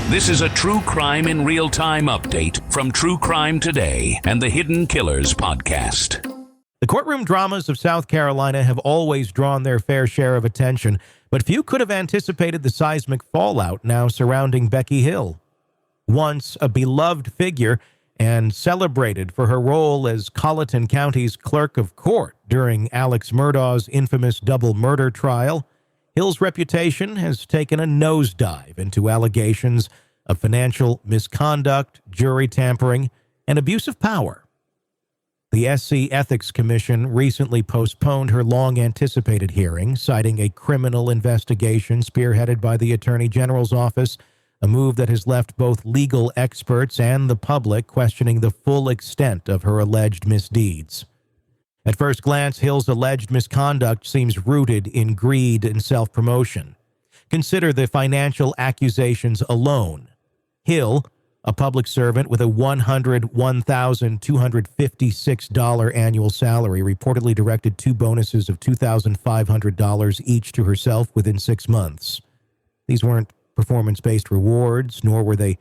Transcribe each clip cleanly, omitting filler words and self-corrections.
This is a True Crime in Real Time update from True Crime Today and the Hidden Killers podcast. The courtroom dramas of South Carolina have always drawn their fair share of attention, but few could have anticipated the seismic fallout now surrounding Becky Hill. Once a beloved figure and celebrated for her role as Colleton County's clerk of court during Alex Murdaugh's infamous double murder trial, Hill's reputation has taken a nosedive into allegations of financial misconduct, jury tampering, and abuse of power. The SC Ethics Commission recently postponed her long-anticipated hearing, citing a criminal investigation spearheaded by the Attorney General's office, a move that has left both legal experts and the public questioning the full extent of her alleged misdeeds. At first glance, Hill's alleged misconduct seems rooted in greed and self-promotion. Consider the financial accusations alone. Hill, a public servant with a $101,256 annual salary, reportedly directed two bonuses of $2,500 each to herself within 6 months. These weren't performance-based rewards, nor were they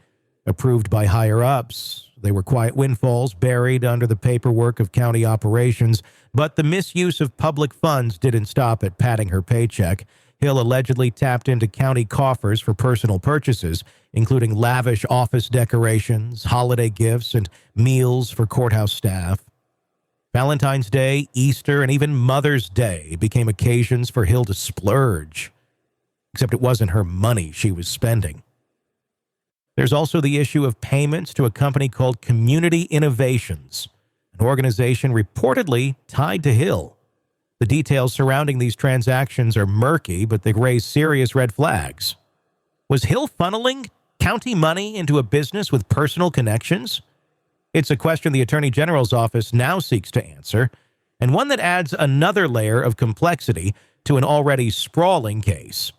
approved by higher-ups. They were quiet windfalls buried under the paperwork of county operations, but the misuse of public funds didn't stop at padding her paycheck. Hill allegedly tapped into county coffers for personal purchases, including lavish office decorations, holiday gifts, and meals for courthouse staff. Valentine's Day, Easter, and even Mother's Day became occasions for Hill to splurge. Except it wasn't her money she was spending. There's also the issue of payments to a company called Community Innovations, an organization reportedly tied to Hill. The details surrounding these transactions are murky, but they raise serious red flags. Was Hill funneling county money into a business with personal connections? It's a question the Attorney General's office now seeks to answer, and one that adds another layer of complexity to an already sprawling case.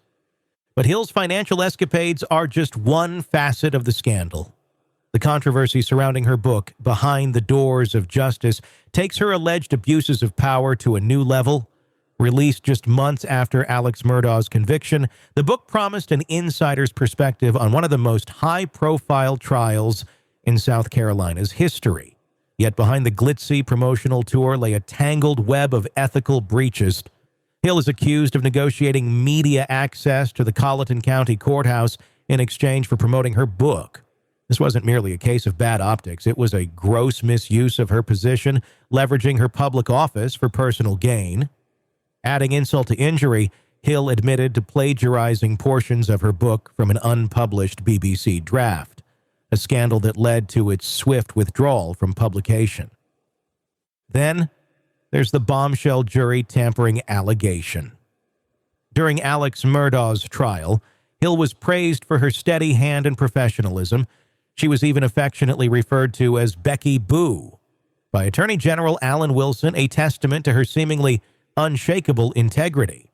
But Hill's financial escapades are just one facet of the scandal. The controversy surrounding her book, Behind the Doors of Justice, takes her alleged abuses of power to a new level. Released just months after Alex Murdaugh's conviction, the book promised an insider's perspective on one of the most high-profile trials in South Carolina's history. Yet behind the glitzy promotional tour lay a tangled web of ethical breaches. Hill is accused of negotiating media access to the Colleton County Courthouse in exchange for promoting her book. This wasn't merely a case of bad optics. It was a gross misuse of her position, leveraging her public office for personal gain. Adding insult to injury, Hill admitted to plagiarizing portions of her book from an unpublished BBC draft, a scandal that led to its swift withdrawal from publication. Then, there's the bombshell jury tampering allegation. During Alex Murdaugh's trial, Hill was praised for her steady hand and professionalism. She was even affectionately referred to as Becky Boo by Attorney General Alan Wilson, a testament to her seemingly unshakable integrity.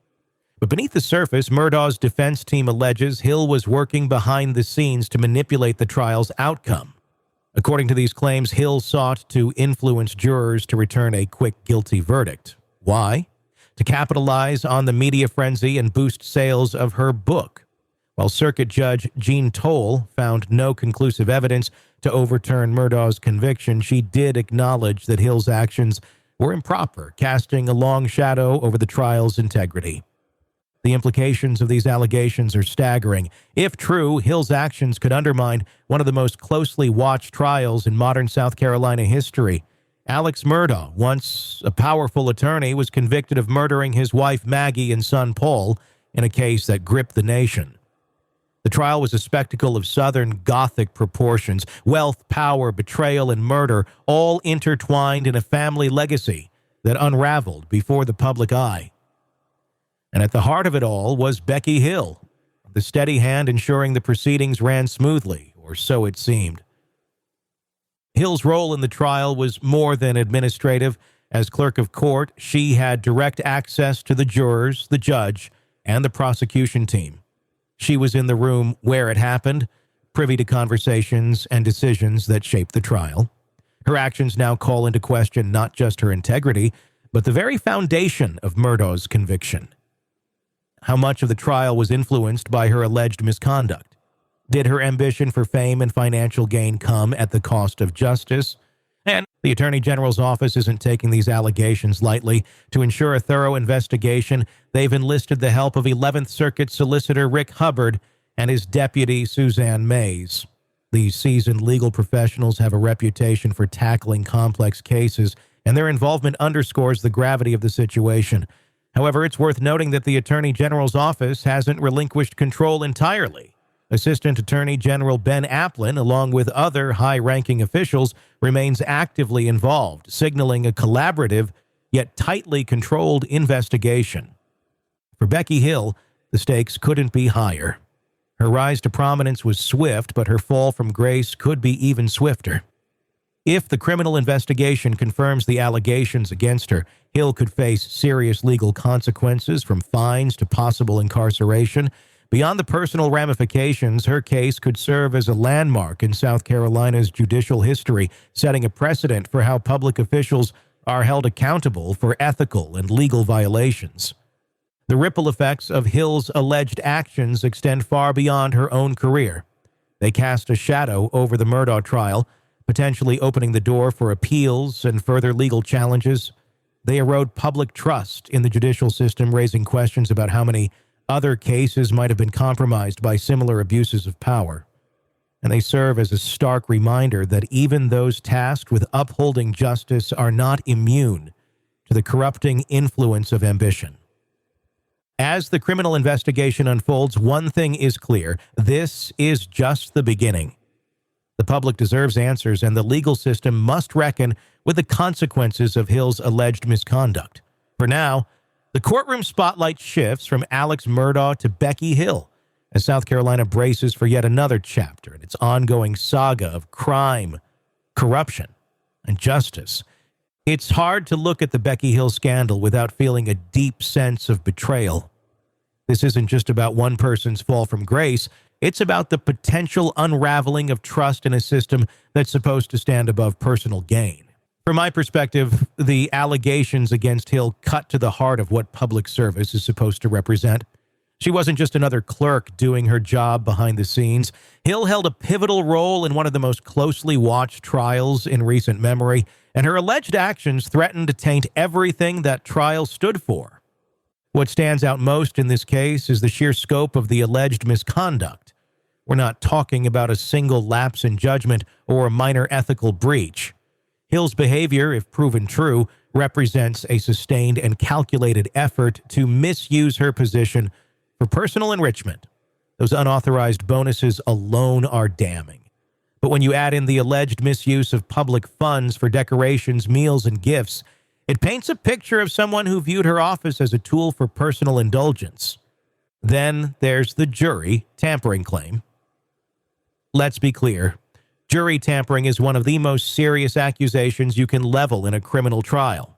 But beneath the surface, Murdaugh's defense team alleges Hill was working behind the scenes to manipulate the trial's outcome. According to these claims, Hill sought to influence jurors to return a quick guilty verdict. Why? To capitalize on the media frenzy and boost sales of her book. While Circuit Judge Jean Toll found no conclusive evidence to overturn Murdaugh's conviction, she did acknowledge that Hill's actions were improper, casting a long shadow over the trial's integrity. The implications of these allegations are staggering. If true, Hill's actions could undermine one of the most closely watched trials in modern South Carolina history. Alex Murdaugh, once a powerful attorney, was convicted of murdering his wife Maggie and son Paul in a case that gripped the nation. The trial was a spectacle of Southern Gothic proportions, wealth, power, betrayal, and murder, all intertwined in a family legacy that unraveled before the public eye. And at the heart of it all was Becky Hill, the steady hand ensuring the proceedings ran smoothly, or so it seemed. Hill's role in the trial was more than administrative. As clerk of court, she had direct access to the jurors, the judge, and the prosecution team. She was in the room where it happened, privy to conversations and decisions that shaped the trial. Her actions now call into question not just her integrity, but the very foundation of Murdaugh's conviction. How much of the trial was influenced by her alleged misconduct? Did her ambition for fame and financial gain come at the cost of justice? And the Attorney General's office isn't taking these allegations lightly. To ensure a thorough investigation, they've enlisted the help of 11th Circuit Solicitor Rick Hubbard and his deputy, Suzanne Mays. These seasoned legal professionals have a reputation for tackling complex cases, and their involvement underscores the gravity of the situation. However, it's worth noting that the Attorney General's office hasn't relinquished control entirely. Assistant Attorney General Ben Applin, along with other high-ranking officials, remains actively involved, signaling a collaborative yet tightly controlled investigation. For Becky Hill, the stakes couldn't be higher. Her rise to prominence was swift, but her fall from grace could be even swifter. If the criminal investigation confirms the allegations against her, Hill could face serious legal consequences, from fines to possible incarceration. Beyond the personal ramifications, her case could serve as a landmark in South Carolina's judicial history, setting a precedent for how public officials are held accountable for ethical and legal violations. The ripple effects of Hill's alleged actions extend far beyond her own career. They cast a shadow over the Murdaugh trial, potentially opening the door for appeals and further legal challenges. They erode public trust in the judicial system, raising questions about how many other cases might have been compromised by similar abuses of power. And they serve as a stark reminder that even those tasked with upholding justice are not immune to the corrupting influence of ambition. As the criminal investigation unfolds, one thing is clear: this is just the beginning. The public deserves answers, and the legal system must reckon with the consequences of Hill's alleged misconduct. For now, the courtroom spotlight shifts from Alex Murdaugh to Becky Hill as South Carolina braces for yet another chapter in its ongoing saga of crime, corruption, and justice. It's hard to look at the Becky Hill scandal without feeling a deep sense of betrayal. This isn't just about one person's fall from grace. It's about the potential unraveling of trust in a system that's supposed to stand above personal gain. From my perspective, the allegations against Hill cut to the heart of what public service is supposed to represent. She wasn't just another clerk doing her job behind the scenes. Hill held a pivotal role in one of the most closely watched trials in recent memory, and her alleged actions threatened to taint everything that trial stood for. What stands out most in this case is the sheer scope of the alleged misconduct. We're not talking about a single lapse in judgment or a minor ethical breach. Hill's behavior, if proven true, represents a sustained and calculated effort to misuse her position for personal enrichment. Those unauthorized bonuses alone are damning. But when you add in the alleged misuse of public funds for decorations, meals, and gifts, it paints a picture of someone who viewed her office as a tool for personal indulgence. Then there's the jury tampering claim. Let's be clear. Jury tampering is one of the most serious accusations you can level in a criminal trial.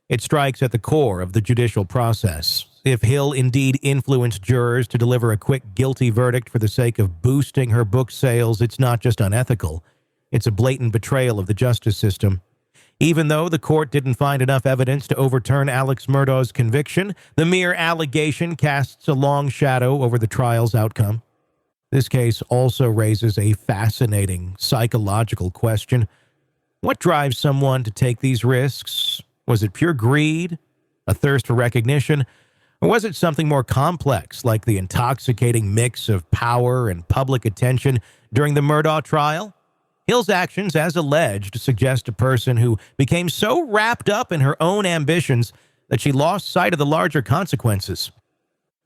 It strikes at the core of the judicial process. If Hill indeed influenced jurors to deliver a quick guilty verdict for the sake of boosting her book sales, it's not just unethical. It's a blatant betrayal of the justice system. Even though the court didn't find enough evidence to overturn Alex Murdaugh's conviction, the mere allegation casts a long shadow over the trial's outcome. This case also raises a fascinating psychological question. What drives someone to take these risks? Was it pure greed, a thirst for recognition, or was it something more complex, like the intoxicating mix of power and public attention during the Murdaugh trial? Hill's actions, as alleged, suggest a person who became so wrapped up in her own ambitions that she lost sight of the larger consequences.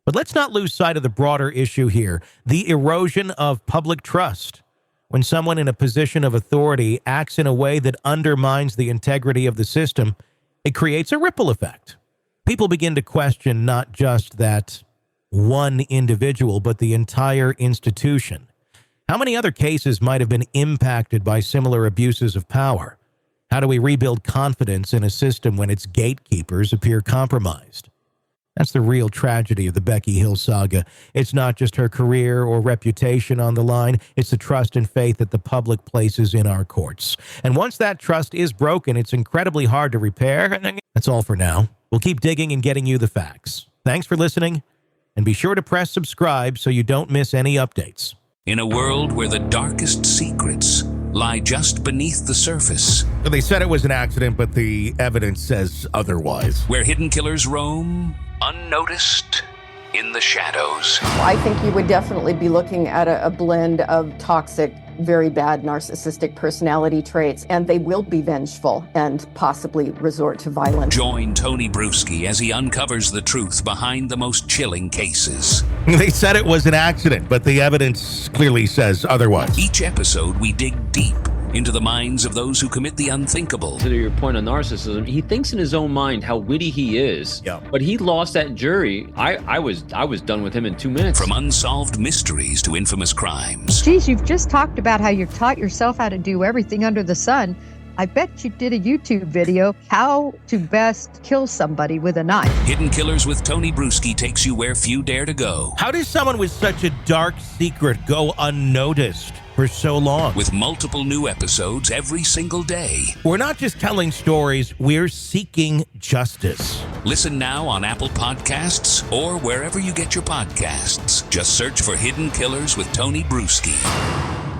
But let's not lose sight of the broader issue here, the erosion of public trust. When someone in a position of authority acts in a way that undermines the integrity of the system, it creates a ripple effect. People begin to question not just that one individual, but the entire institution. How many other cases might have been impacted by similar abuses of power? How do we rebuild confidence in a system when its gatekeepers appear compromised? That's the real tragedy of the Becky Hill saga. It's not just her career or reputation on the line. It's the trust and faith that the public places in our courts. And once that trust is broken, it's incredibly hard to repair. That's all for now. We'll keep digging and getting you the facts. Thanks for listening, and be sure to press subscribe so you don't miss any updates. In a world where the darkest secrets lie just beneath the surface. They said it was an accident, but the evidence says otherwise. Where hidden killers roam, unnoticed, in the shadows. I think you would definitely be looking at a blend of toxic, very bad narcissistic personality traits, and they will be vengeful and possibly resort to violence. Join Tony Brueski as he uncovers the truth behind the most chilling cases. They said it was an accident, but the evidence clearly says otherwise. Each episode, we dig deep into the minds of those who commit the unthinkable. To your point on narcissism, he thinks in his own mind how witty he is. Yeah. But he lost that jury. I was done with him in 2 minutes. From unsolved mysteries to infamous crimes. Geez, you've just talked about how you taught yourself how to do everything under the sun. I bet you did a YouTube video, how to best kill somebody with a knife. Hidden Killers with Tony Brueski takes you where few dare to go. How does someone with such a dark secret go unnoticed for so long? With multiple new episodes every single day. We're not just telling stories, we're seeking justice. Listen now on Apple Podcasts or wherever you get your podcasts. Just search for Hidden Killers with Tony Brueski.